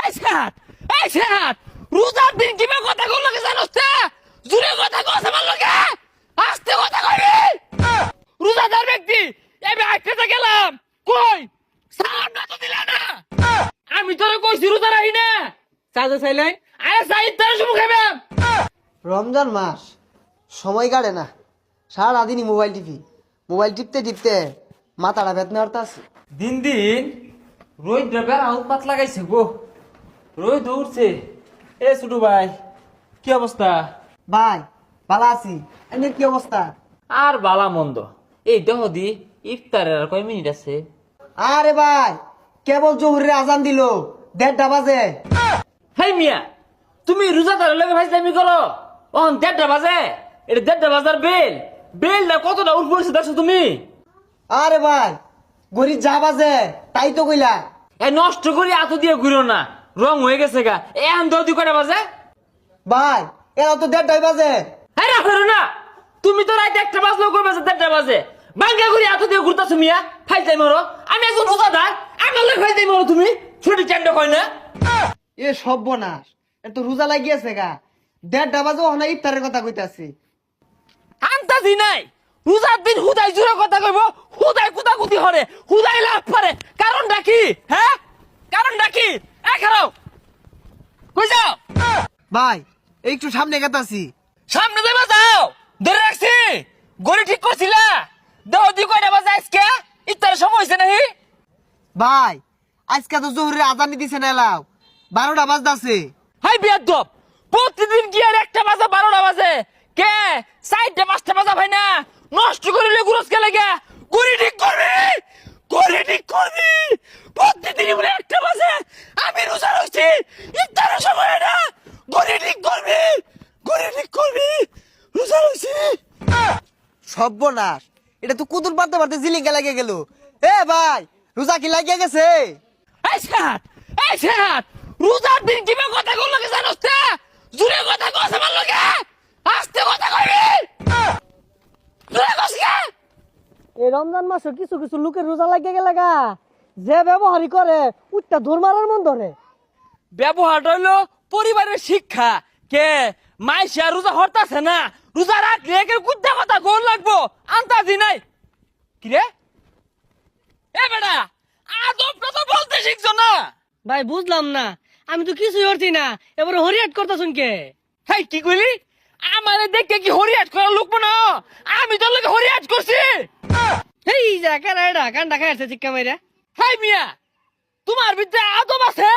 এই সাত এই সাত রোজার দিন কিবা কথা কল লাগে জানোস তে জুরে কথা কস আমার লগে আস্তে কথা কইবি রোজাদার ব্যক্তি আমি আইতে গেলাম কই সালাম না তো দিলা না আমি তোরে কইছি রোজা রাখি না চাচা চাইলেন আরে সাইদ তোর শুরু খাইবাম রমজান মাস সময় কাটে না সারাদিনই মোবাইল টিপতে টিপতে মাথাটা বেদনা হতে আছে। দিন দিন রোহিত বেড়া উৎপাত লাগাইছে গো রোহিত উঠছে এ ছোটু ভাই কি অবস্থা ভাই ভালো আছি, এমনি কি অবস্থা? আর বালা মন্দ এই দেহ দি ইফতারের আর কয় মিনিট আছে আরে ভাই কেবল জহুরের আজান দিল 1:30 বাজে। হেই মিয়া তুমি রোজাদারের লগে ফাইজলামি করো অন 1:30 বাজে এটা 1:30 বাজার বেল না কতটা উঠ পড়ছে দেখছো তুমি আরে ভাই গরিব যা বাজে তাই তো কইলা। এই নষ্ট করি এত দিয়ে ঘুরো না রং হয়ে গেছে গা এখন দৌদি কয়টা বাজে ভাই এরা তো 1:30 বাজে। হ্যাঁ রাখো না তুমি তো রাইতে 1টা বাজলেও কই বাজে 1:30 বাজে বাঙ্গা ঘুরি এত দিয়ে ঘুরতাছো মিয়া ফাইজলাই মারো আমি একজন রোজাদার আমার লগে ফাইজলাই মারো তুমি ছোট চান্ড কয় না এ সর্বনাশ, এ তো রোজা লাগিয়েছে গা 1:30 বাজে ওখানে ইফতারের কথা কইতাছি। আন্তাজি নাই রোজার দিন হুদাই জুড়ে কথা কইব হুদাই কুতাকুতি হরে হুদাই লাভ পারে কারণটা কি হ্যাঁ কারণটা কি খারাও কই যাও ভাই একটু সামনে গেতাছি। সামনে দেবা যাও ধরে রাখছি গড়ি ঠিক করছিলা দেহ দি কয়টা বাজে আজকে ইত্তার সময় হইছে নাহি ভাই আজকে তো জহুরের আজান দিছে না এলাও 12টা বাজতাছে। হাই বিয়াদব প্রতিদিন কি আর 1টা বাজে 12টা বাজে কে 4টা 5টা বাজা ভাই না নষ্ট করিলে গুরস কে লাগে গড়ি ঠিক করবি প্রতিদিন বলে 1টা বাজে আমি রোজা রইছি ইফতারের সময় না গড়ি ঠিক করবি রোজা রইছি সর্বনাশ, এটা তো কুতুর পারতে পারতে জিলিঙ্গা লাগে গেল। এ ভাই রোজা কি লাগিয়ে গেছে? এই সাত রোজার দিন কিবা কথা কল লাগে জানোস তে জুরে কথা কস আমার লগে আস্তে কথা কইবি জুরে কস কে এই রমজান মাসে কিছু কিছু লোকের রোজা লাগিয়ে গেলে গা যে ব্যবহারই করে উঠটা ধর মারার মন ধরে। ব্যবহার হইলো পরিবারের শিক্ষা কে মাইশা রোজা হরতাছে না রোজা রাখলে একে কুদ্দা কথা গোল লাগবো আন্তাজি নাই কি রে এ বেটা আদবটা তো বলতে শিখছো না ভাই বুঝলাম না, আমি তো কিছুই করছি না, এবারে হরিয়াট করতেছুন কে? হেই কি কইলি আমারে দেখে কি হরিয়াট করা লোক না আমি তোর লগে হরিয়াট করছি এই যা কারা এটা কান্ডা খাইছে চিক্কা মাইরা। হাই মিয়া তোমার ভিতরে আদব আছে